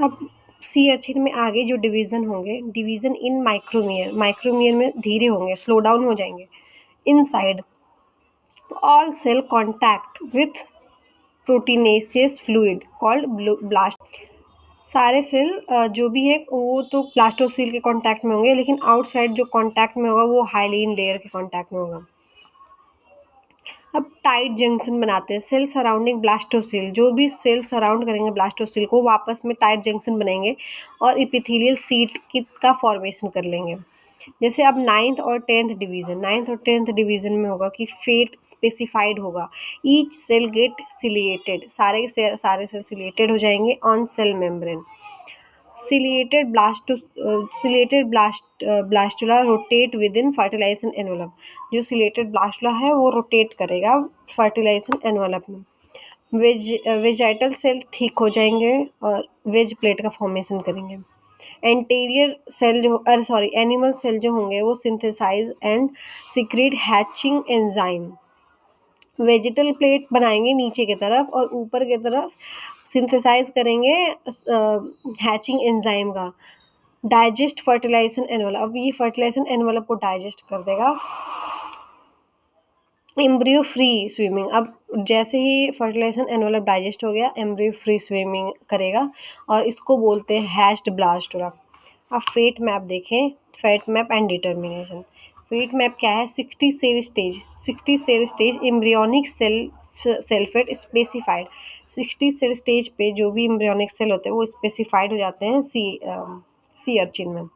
अब सी अर्चिन में आगे जो डिवीज़न होंगे, डिवीज़न इन माइक्रोमियर, माइक्रोमियर में धीरे होंगे, स्लो डाउन हो जाएंगे। Inside all cell contact with proteinaceous fluid called blast. सारे सेल जो भी है वो तो ब्लास्टोसिल के कांटेक्ट में होंगे, लेकिन आउटसाइड जो कांटेक्ट में होगा वो हाइलीन लेयर के कांटेक्ट में होगा। अब टाइट जंक्शन बनाते हैं सेल सराउंडिंग ब्लास्टोसिल, जो भी सेल सराउंड करेंगे ब्लास्टोसिल को, वो आपस में टाइट जंक्शन बनाएंगे और इपिथेलियल सीट की का फॉर्मेशन कर लेंगे। जैसे अब नाइन्थ और टेंथ डिवीजन में होगा कि फेट स्पेसिफाइड होगा। ईच सेल गेट सिलिएटेड, सारे सेल सिलिएटेड हो जाएंगे on cell membrane. Blastula rotate within fertilization envelope. जो सिलेटेड ब्लास्टुला है वो रोटेट करेगा फर्टिलाइजेशन एनवलप में। वेजाइटल सेल थिक हो जाएंगे और वेज प्लेट का फॉर्मेशन करेंगे। एंटीरियर सेल एनिमल सेल जो होंगे वो synthesise and secrete hatching enzyme. Vegetal plate बनाएंगे नीचे की तरफ और ऊपर की तरफ सिंथेसाइज करेंगे हैचिंग एंजाइम का। डाइजेस्ट फर्टिलाइजेशन एनवलप, अब ये फर्टिलाइजेशन एनवलप को डाइजेस्ट कर देगा। एम्ब्रियो फ्री स्विमिंग, अब जैसे ही फर्टिलाइजेशन एनवलप डाइजेस्ट हो गया, एम्ब्रियो फ्री स्विमिंग करेगा और इसको बोलते हैं हैश्ड ब्लास्टुला। अब फेट मैप देखें, fate map and determination. Fate map क्या है? 60 cell stage embryonic cell fate specified. 60 cell stage पे जो भी एम्ब्रियोनिक सेल होते हैं वो स्पेसिफाइड हो जाते हैं सी अर्चिन में।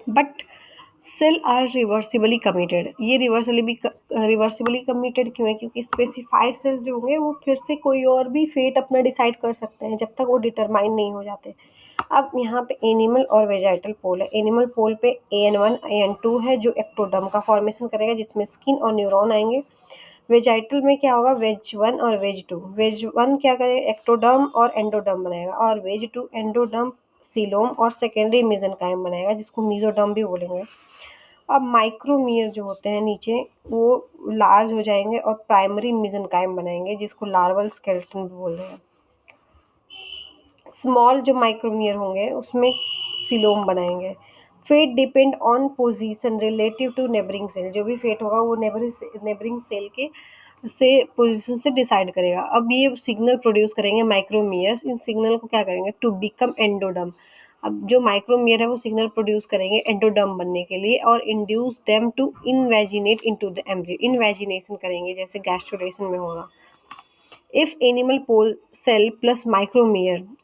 But cell are reversibly committed, ये रिवर्सिबली कमिटेड क्यों है? क्योंकि स्पेसिफाइड सेल्स जो होंगे वो फिर से कोई और भी फेट अपना डिसाइड कर सकते हैं जब तक वो डिटरमाइन नहीं हो जाते। अब यहाँ पे एनिमल और वेजाइटल पोल है। एनिमल पोल पे AN1 AN2 है जो एक्टोडर्म का फॉर्मेशन करेगा, जिसमें स्किन और न्यूरॉन आएंगे। वेजाइटल में क्या होगा? वेज 1 और वेज 2। वेज 1 क्या करेगा? एक्टोडर्म और एंडोडर्म बनाएगा, और वेज 2 एंडोडर्म, सीलोम और सेकेंडरी मेसेनकाइम बनाएगा, जिसको मीजोडर्म भी बोलेंगे। अब माइक्रोमियर जो होते हैं नीचे वो लार्ज हो जाएंगे और प्राइमरी मेसेनकाइम बनाएंगे, जिसको लार्वल स्केलेटन भी बोल रहे हैं। स्मॉल जो माइक्रोमियर होंगे उसमें सिलोम बनाएंगे। Fate depend on position relative to neighbouring cell, जो भी फेट होगा वो नेबरिंग सेल के पोजीशन से डिसाइड करेगा। अब ये सिग्नल प्रोड्यूस करेंगे माइक्रोमियर्स, इन सिग्नल को क्या करेंगे? To become endoderm. अब जो माइक्रोमियर है वो सिग्नल प्रोड्यूस करेंगे एंडोडर्म बनने के लिए और induce them to invaginate into the embryo, invagination करेंगे जैसे गैस्ट्रुलेशन में होगा। If animal pole cell plus माइक्रोमियर